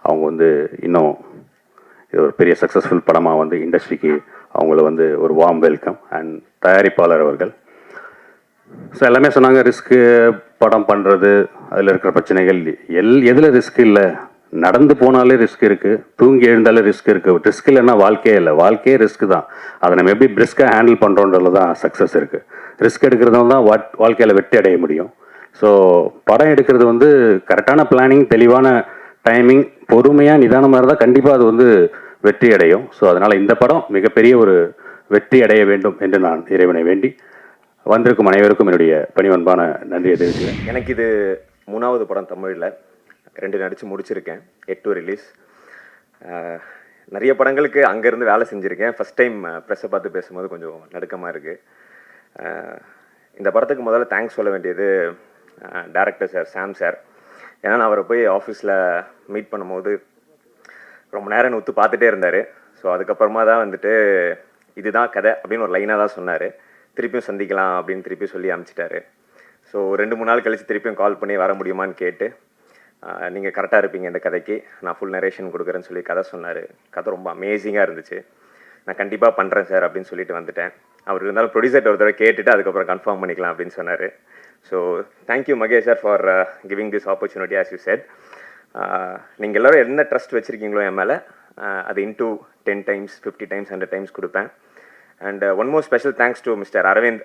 அவங்க வந்து இன்னும் இது ஒரு பெரிய சக்ஸஸ்ஃபுல் படமாக வந்து இண்டஸ்ட்ரிக்கு அவங்கள வந்து ஒரு வார்ம் வெல்கம். அண்ட் தயாரிப்பாளர் அவர்கள் ஸோ எல்லாமே சொன்னாங்க. ரிஸ்க்கு படம் பண்ணுறது, அதில் இருக்கிற பிரச்சனைகள் எதில் ரிஸ்க் இல்லை, நடந்து போனாலே ரிஸ்க் இருக்குது, தூங்கி எழுந்தாலே ரிஸ்க் இருக்குது. ரிஸ்க் இல்லைன்னா வாழ்க்கையே இல்லை, வாழ்க்கையே ரிஸ்க் தான். அதை நம்ம எப்படி பிரிஸ்காக ஹேண்டில் பண்ணுறோன்றது தான் சக்ஸஸ் இருக்குது. ரிஸ்க் எடுக்கிறதுனால தான் வாழ்க்கையில் வெற்றி அடைய முடியும். ஸோ படம் எடுக்கிறது வந்து கரெக்டான பிளானிங், தெளிவான டைமிங், பொறுமையாக நிதானமாக இருந்தால் கண்டிப்பாக அது வந்து வெற்றி அடையும். ஸோ அதனால் இந்த படம் மிகப்பெரிய ஒரு வெற்றி அடைய வேண்டும் என்று நான் இறைவனை வேண்டி வந்திருக்கும் அனைவருக்கும் என்னுடைய பணிவன்பான நன்றியை தெரிவிக்கிறேன். எனக்கு இது 3வது படம் தமிழில். 2 நடித்து முடிச்சிருக்கேன். 8 ரிலீஸ். நிறைய படங்களுக்கு அங்கேருந்து வேலை செஞ்சுருக்கேன். ஃபஸ்ட் டைம் ப்ரெஸ்ஸை பார்த்து பேசும்போது கொஞ்சம் நடுக்கமாக இருக்குது. இந்த படத்துக்கு முதல்ல தேங்க்ஸ் சொல்ல வேண்டியது டைரக்டர் சார், சாம் சார். ஏன்னா நான் அவரை போய் ஆஃபீஸில் மீட் பண்ணும்போது ரொம்ப நேரம் ஒத்து பார்த்துட்டே இருந்தார். ஸோ அதுக்கப்புறமா தான் வந்துட்டு இதுதான் கதை அப்படின்னு ஒரு லைனாக தான் சொன்னார். திருப்பியும் சந்திக்கலாம் அப்படின்னு திருப்பி சொல்லி அனுப்பிச்சிட்டாரு. ஸோ 2-3 நாள் கழித்து திருப்பியும் கால் பண்ணி வர முடியுமான்னு கேட்டு, நீங்கள் கரெக்டாக இருப்பீங்க இந்த கதைக்கு, நான் ஃபுல் நரேஷன் கொடுக்குறேன்னு சொல்லி கதை சொன்னார். கதை ரொம்ப அமேசிங்காக இருந்துச்சு. நான் கண்டிப்பாக பண்ணுறேன் சார் அப்படின்னு சொல்லிட்டு வந்துட்டேன். அவர் இருந்தாலும் ப்ரொடியூசர்கிட்ட ஒரு தடவை கேட்டுட்டு அதுக்கப்புறம் கன்ஃபார்ம் பண்ணிக்கலாம் அப்படின்னு சொன்னார். So thank you Mahesh sir for giving this opportunity. As you said, நீங்கள் எல்லோரும் என்ன ட்ரஸ்ட் வச்சுருக்கீங்களோ என் மேலே, அது இன்டூ 10 times 50 times 100 times கொடுப்பேன். And one more special thanks to mister Aravind.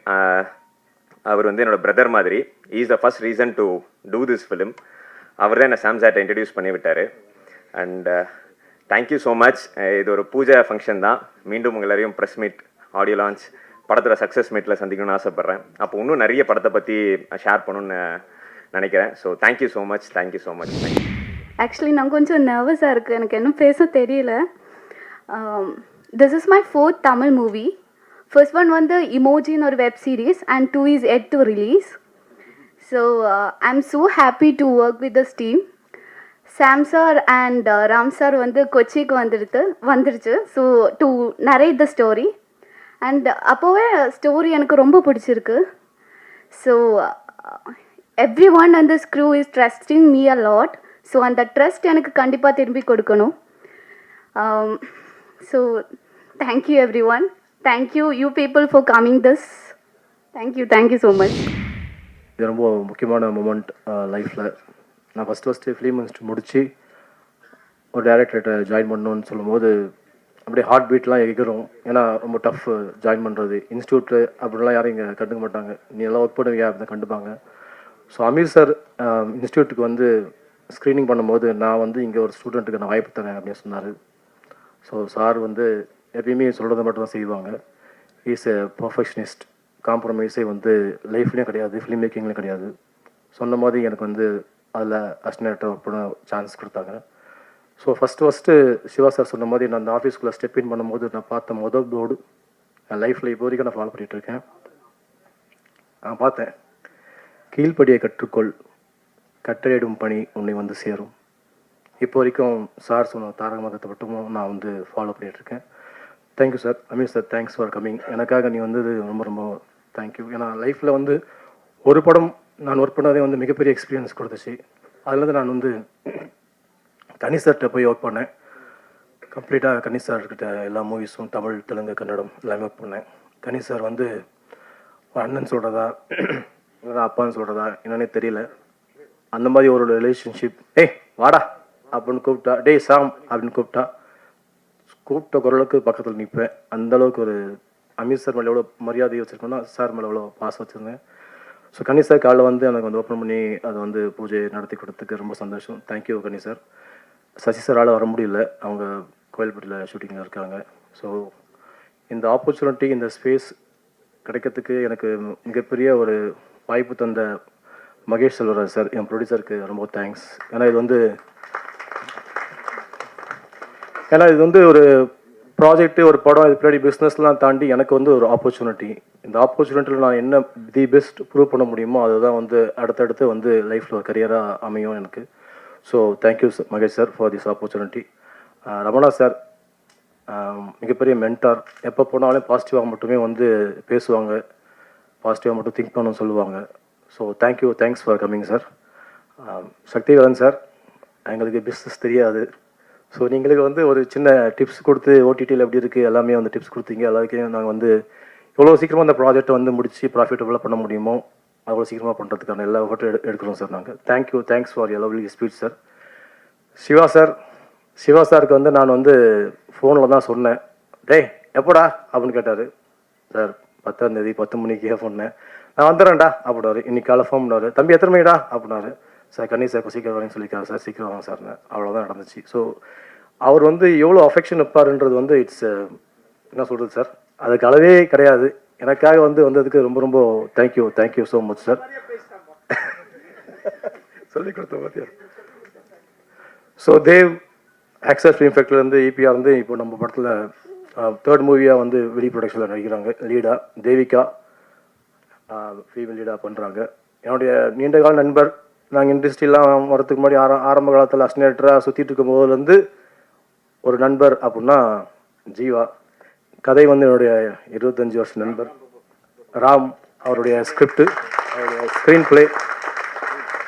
அவர் வந்து என்னோட பிரதர் மாதிரி. Is the first reason to do this film. அவர் தான் என்னை சாம்சாட்டை இன்ட்ரடியூஸ் பண்ணி விட்டார். And thank you so much. இது ஒரு பூஜை ஃபங்க்ஷன் தான். மீண்டும் உங்கள் எல்லாரையும் ப்ரெஸ் மீட், ஆடியோ லான்ச், படத்தோட சக்ஸஸ் மீட்டில் சந்திக்கணும்னு ஆசைப்பட்றேன். அப்போ இன்னும் நிறைய படத்தை பற்றி ஷேர் பண்ணணும்னு நினைக்கிறேன். So thank you so much. Thank you so much. Actually நான் கொஞ்சம் நர்வஸாக இருக்குது. எனக்கு என்ன பேச தெரியல. This is my 4th Tamil movie. First one வந்து இமோஜின்னு ஒரு web series and 2 is yet to release. So I'm so happy to work with this team. Sam sir and Ram sir வந்து கொச்சிக்கு வந்துருச்சு. So to narrate the story. And அப்போவே ஸ்டோரி எனக்கு ரொம்ப பிடிச்சிருக்கு. So everyone and this crew is trusting me a lot. So அந்த ட்ரஸ்ட் எனக்கு கண்டிப்பாக திரும்பி கொடுக்கணும். So thank you everyone. Thank you you people for coming this. Thank you so much. இது ரொம்ப முக்கியமான மூமெண்ட் லைஃப்பில். நான் ஃபஸ்ட்டு ஃபிலிம் இன்ஸ்டியூட் முடித்து ஒரு டைரக்டர்கிட்ட ஜாயின் பண்ணணுன்னு சொல்லும்போது அப்படியே ஹார்ட் பீட்லாம் எகிரும். ஏன்னா ரொம்ப டஃப் ஜாயின் பண்ணுறது. இன்ஸ்டியூட்டு அப்படிலாம் யாரும் இங்கே கண்டுக்க மாட்டாங்க. நீ எல்லாம் ஒர்க் பண்ணுவீங்க அப்படின்னு கண்டுப்பாங்க. ஸோ அமீர் சார் இன்ஸ்டியூட்டுக்கு வந்து ஸ்க்ரீனிங் பண்ணும்போது நான் வந்து இங்கே ஒரு ஸ்டூடெண்ட்டுக்கு நான் வாய்ப்பு தரேன் அப்படின்னு சொன்னார். ஸோ சார் வந்து எப்பயுமே சொல்கிறத மட்டும் தான் செய்வாங்க. Is a perfectionist. காம்ப்ரமைஸே வந்து லைஃப்லேயும் கிடையாது, ஃபிலிம் மேக்கிங்லேயும் கிடையாது. சொன்ன மாதிரி எனக்கு வந்து அதில் அசிஸ்டன்ட் ஒர்க் பண்ண சான்ஸ் கொடுத்தாங்க. ஸோ ஃபஸ்ட்டு சிவா சார் சொன்ன மாதிரி நான் அந்த ஆஃபீஸ்க்குள்ளே ஸ்டெப் இன் பண்ணும்போது நான் பார்த்த முதல் போர்டு என் லைஃப்பில் இப்போ வரைக்கும் நான் ஃபாலோ பண்ணிகிட்ருக்கேன். நான் பார்த்தேன், கீழ்ப்படியை கற்றுக்கொள், கட்டளையிடும் பணி உன்னை வந்து சேரும். இப்போ வரைக்கும் சார் சொன்ன தாரக மதத்தை மட்டும் நான் வந்து ஃபாலோ பண்ணிகிட்ருக்கேன். Thank you sir. Aamir sir, thanks for coming. எனக்காக நீ வந்தது ரொம்ப ரொம்ப தேங்க்யூ. ஏன்னா லைஃப்பில் வந்து ஒரு படம் நான் ஒர்க் பண்ணதே வந்து மிகப்பெரிய எக்ஸ்பீரியன்ஸ் கொடுத்துச்சு. அதுலேருந்து நான் வந்து கனி சார்கிட்ட போய் ஒர்க் பண்ணேன். கம்ப்ளீட்டாக கனி சார்கிட்ட எல்லா மூவிஸும் தமிழ், தெலுங்கு, கன்னடம் எல்லாமே ஒர்க் பண்ணேன். கனி சார் வந்து அண்ணன் சொல்கிறதா இல்லைனா அப்பான்னு சொல்கிறதா என்னன்னே தெரியல. அந்த மாதிரி ஒரு ரிலேஷன்ஷிப். ஏய் வாடா அப்படின்னு கூப்பிட்டா, டேய் சாம் அப்படின்னு கூப்பிட்ட குரலுக்கு பக்கத்தில் நிற்பேன். அந்தளவுக்கு ஒரு அமீர் சார் மேலே எவ்வளோ மரியாதையை வச்சுருக்கோன்னா சார் மேலே எவ்வளோ பாசம் வச்சுருந்தேன். ஸோ கனி சார் காலைல வந்து எனக்கு வந்து ஓப்பன் பண்ணி அதை வந்து பூஜை நடத்தி கொடுத்ததுக்கு ரொம்ப சந்தோஷம். தேங்க்யூ கனி சார். சசி சாரால் வர முடியல, அவங்க கோயில்பட்டியில் ஷூட்டிங்கில் இருக்காங்க. ஸோ இந்த ஆப்பர்ச்சுனிட்டி, இந்த ஸ்பேஸ் கிடைக்கிறதுக்கு எனக்கு மிகப்பெரிய ஒரு வாய்ப்பு தந்த மகேஷ் செல்வராஜ் சார், என் ப்ரொடியூசருக்கு ரொம்ப தேங்க்ஸ். ஏன்னா இது வந்து ஒரு ப்ராஜெக்ட்டு, ஒரு படம், இது பின்னாடி பிஸ்னஸ்லாம் தாண்டி எனக்கு வந்து ஒரு ஆப்பர்ச்சுனிட்டி. இந்த ஆப்பர்ச்சுனிட்டியில் நான் என்ன தி பெஸ்ட் ப்ரூவ் பண்ண முடியுமோ அதுதான் வந்து அடுத்தடுத்து வந்து லைஃப்பில் ஒரு கரியராக அமையும் எனக்கு. So thank you Mahesh sir for this opportunity. Ramana sir மிகப்பெரிய மென்டார். எப்போ போனாலும் பாசிட்டிவாக மட்டுமே வந்து பேசுவாங்க, பாசிட்டிவாக மட்டும் திங்க் பண்ணணும்னு சொல்லுவாங்க. So thanks for coming sir. Sakthivelan sir, எங்களுக்கு பிஸ்னஸ் தெரியாது. ஸோ நீங்களுக்கு வந்து ஒரு சின்ன டிப்ஸ் கொடுத்து ஓடிடியில் எப்படி இருக்குது எல்லாமே வந்து டிப்ஸ் கொடுத்தீங்க. எல்லாருக்கையும் நாங்கள் வந்து எவ்வளோ சீக்கிரமாக அந்த ப்ராஜெக்டை வந்து முடித்து ப்ராஃபிட்டபுளாக பண்ண முடியுமோ அவ்வளோ சீக்கிரமாக பண்ணுறதுக்கான எல்லா எஃபர்ட்டும் எடுக்கிறோம் சார் நாங்கள். Thanks for your lovely speech sir. Siva சாருக்கு வந்து நான் வந்து ஃபோனில் தான் சொன்னேன், டேய் எப்போடா அப்படின்னு கேட்டார். சார் 10ஆம் தேதி 10 மணிக்கே சொன்னேன், நான் வந்துடுறேன்டா அப்படின்னாரு. இன்னைக்கு காலை ஃபோன் பண்ணார், தம்பி எத்தனை மணிடா அப்படின்னாரு. சார் கண்ணி சார் சீக்கிரம் வரேன்னு சொல்லியிருக்காரு சார், சீக்கிரம் வாங்க சார்னு. அவ்வளோதான் நடந்துச்சு. ஸோ அவர் வந்து எவ்வளோ அஃபெக்ஷன் வைப்பாருன்றது வந்து இட்ஸ் என்ன சொல்கிறது சார், அதுக்கு அளவே கிடையாது. எனக்காக வந்து வந்ததுக்கு ரொம்ப ரொம்ப தேங்க்யூ ஸோ மச் சார். சொல்லி கொடுத்த பார்த்தியா. ஸோ தேவ் ஆக்சஸ் ஃபிலிம் ஃபேக்ட்ரிலேருந்து EPR வந்து இப்போ நம்ம படத்தில் 3rd மூவியாக வந்து வெளி ப்ரொடக்ஷனில் நடிக்கிறாங்க. லீடாக தேவிகா ஃபீமேல் லீடாக பண்ணுறாங்க. என்னுடைய நீண்டகால நண்பர், நாங்கள் இண்டஸ்ட்ரிலாம் வரதுக்கு முன்னாடி ஆரம்ப காலத்தில் அஸ்னேட்டராக சுற்றிட்டு இருக்கும் போதுலேருந்து ஒரு நண்பர் அப்படின்னா ஜீவா. கதை வந்து என்னுடைய 25 வருஷ நண்பர் ராம். அவருடைய ஸ்கிரிப்டு, அவருடைய ஸ்க்ரீன் பிளே.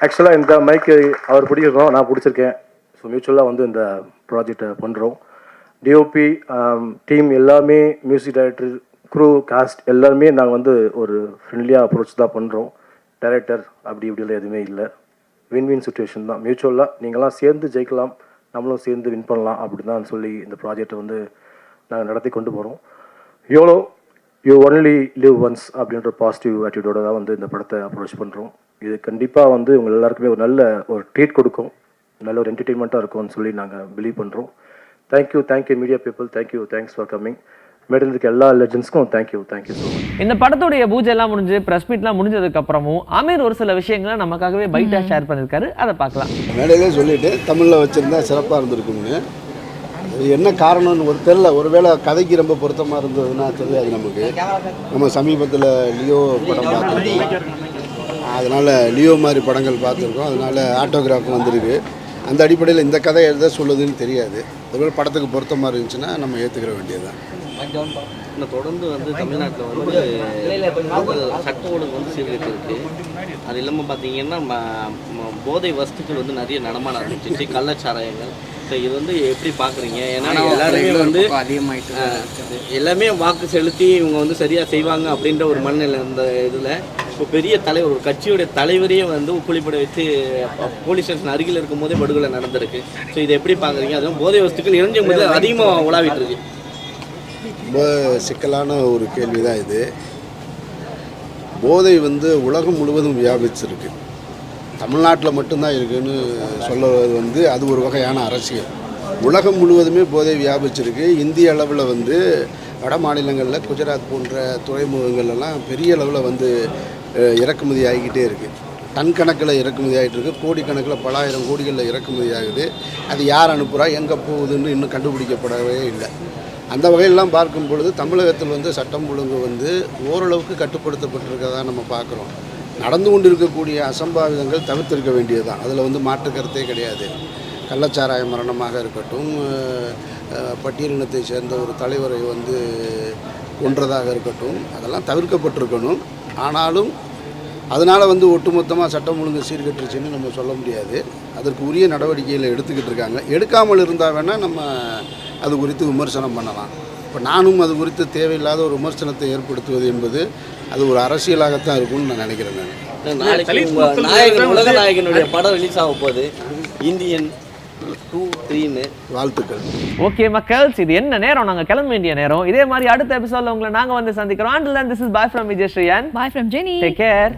ஆக்சுவலாக இந்த மைக்கு அவர் பிடிச்சிருக்கோம், நான் பிடிச்சிருக்கேன். ஸோ மியூச்சுவலாக வந்து இந்த ப்ராஜெக்டை பண்ணுறோம். டிஓபி டீம் எல்லாமே, மியூசிக் டைரக்டர், க்ரூ, காஸ்ட் எல்லாருமே நாங்கள் வந்து ஒரு ஃப்ரெண்ட்லியாக அப்ரோச் தான் பண்ணுறோம். டைரக்டர் அப்படி இப்படிலாம் எதுவுமே இல்லை. வின் சுச்சுவேஷன் தான். மியூச்சுவலாக நீங்களாம் சேர்ந்து ஜெயிக்கலாம், நம்மளும் சேர்ந்து வின் பண்ணலாம் அப்படி தான் சொல்லி இந்த ப்ராஜெக்டை வந்து நாங்கள் நடத்தி கொண்டு போகிறோம். யூ ஒன்லி லிவ் ஒன்ஸ் அப்படின்ற பாசிட்டிவ் ஆட்டிடியூடோட தான் வந்து இந்த படத்தை அப்ரோச் பண்ணுறோம். இது கண்டிப்பாக வந்து உங்கள் எல்லாருக்குமே ஒரு நல்ல ஒரு ட்ரீட் கொடுக்கும், நல்ல ஒரு என்டர்டெயின்மெண்ட்டாக இருக்கும்னு சொல்லி நாங்கள் பிலீவ் பண்ணுறோம். Thank you media people, thanks for coming. Madam இருக்க எல்லா லெஜெண்ட்ஸ்க்கும் தேங்க்யூ ஸோ மச். இந்த படத்துடைய பூஜை எல்லாம் முடிஞ்சு ப்ரெஸ் மீட்லாம் முடிஞ்சதுக்கு அப்புறமும் அமீர் ஒரு சில விஷயங்களை நமக்காகவே பைட்டா ஷேர் பண்ணியிருக்காரு, அதை பார்க்கலாம். மேடையிலே சொல்லிட்டு தமிழில் வச்சுருந்தா சிறப்பாக இருந்திருக்கும்னு. என்ன காரணம்னு ஒரு தெரியல. ஒருவேளை கதைக்கு ரொம்ப பொருத்தமாக இருந்ததுன்னா தெரியாது நமக்கு. நம்ம சமீபத்தில் லியோ படம் பார்த்துருக்கோம், அதனால் லியோ மாதிரி படங்கள் பார்த்துருக்கோம், அதனால் ஆட்டோகிராஃப் வந்திருக்கு. அந்த அடிப்படையில் இந்த கதை எதை சொல்லுதுன்னு தெரியாது. ஒருவேளை படத்துக்கு பொருத்தமாக இருந்துச்சுன்னா நம்ம ஏற்றுக்கிற வேண்டியது தான். தொடர்ந்து வந்து தமிழ்நாட்டில் வந்து சட்ட ஒழுங்கு வந்து சீர்கட்டு இருக்குது. அது இல்லாமல் பார்த்தீங்கன்னா போதை வஸ்துக்கள் வந்து நிறைய நடமாட ஆரம்பிச்சிச்சு, கள்ளச்சாராயங்கள். ஸோ இது வந்து எப்படி பார்க்குறீங்க? ஏன்னா எல்லாருமே வந்து எல்லாமே வாக்கு செலுத்தி இவங்க வந்து சரியாக செய்வாங்க அப்படின்ற ஒரு மனநிலை இந்த இதில் இப்போ பெரிய தலைவர், ஒரு கட்சியுடைய தலைவரையே வந்து புலிப்பட வச்சு போலீஸ் ஸ்டேஷன் அருகில் இருக்கும் போதே படுகொலை நடந்திருக்கு. ஸோ இதை எப்படி பார்க்குறீங்க? அதுவும் போதை வஸ்துக்கள் இளைஞர் போது அதிகமாக உலாவிட்டு இருக்கு. ரொம்ப சிக்கலான ஒரு கேள்வி தான் இது. போதை வந்து உலகம் முழுவதும் வியாபிச்சிருக்கு, தமிழ்நாட்டில் மட்டும்தான் இருக்குதுன்னு சொல்லுவது வந்து அது ஒரு வகையான அரசியல். உலகம் முழுவதுமே போதை வியாபிச்சிருக்கு. இந்திய அளவில் வந்து வட மாநிலங்களில் குஜராத் போன்ற துறைமுகங்கள்லாம் பெரிய அளவில் வந்து இறக்குமதி ஆகிக்கிட்டே இருக்குது. டன் கணக்கில் இறக்குமதி ஆகிட்டு இருக்குது, கோடிக்கணக்கில் பல ஆயிரம் கோடிகளில் இறக்குமதி ஆகுது. அது யார் அனுப்புகிறா, எங்கே போகுதுன்னு இன்னும் கண்டுபிடிக்கப்படவே இல்லை. அந்த வகையெல்லாம் பார்க்கும் பொழுது தமிழகத்தில் வந்து சட்டம் ஒழுங்கு வந்து ஓரளவுக்கு கட்டுப்படுத்தப்பட்டிருக்கிறதா நம்ம பார்க்குறோம். நடந்து கொண்டு இருக்கக்கூடிய அசம்பாவிதங்கள் தவிர்த்திருக்க வேண்டியது தான், அதில் வந்து மாற்று கருத்தே கிடையாது. கள்ளச்சாராய மரணமாக இருக்கட்டும், பட்டியலினத்தை சேர்ந்த ஒரு தலைவரை வந்து கொன்றதாக இருக்கட்டும், அதெல்லாம் தவிர்க்கப்பட்டிருக்கணும். ஆனாலும் அதனால் வந்து ஒட்டுமொத்தமாக சட்டம் ஒழுங்கு சீர்கட்டுருச்சுன்னு நம்ம சொல்ல முடியாது. அதற்கு உரிய நடவடிக்கைகளை எடுத்துக்கிட்டு இருக்காங்க. எடுக்காமல் இருந்தால் வேணால் நம்ம அது குறித்து விமர்சனம் பண்ணலாம். இப்போ நானும் அது குறித்து தேவையில்லாத ஒரு விமர்சனத்தை ஏற்படுத்துவது என்பது அது ஒரு அரசியலாகத்தான் இருக்கும்னு நான் நினைக்கிறேன். நாயகன் உலக நாயகனுடைய படம் ரிலீஸ் ஆக போகுது, இந்தியன் 2, 3 வாழ்த்துக்கள். ஓகே மக்கள்ஸ், இது என்ன நேரம், நாங்கள் கிளம்ப வேண்டிய நேரம். இதே மாதிரி அடுத்த எபிசோட்ல உங்களை நாங்கள் வந்து சந்திக்கிறோம். Until then, this is bye from Vijay Sriyan. Bye from Jenny. Take care.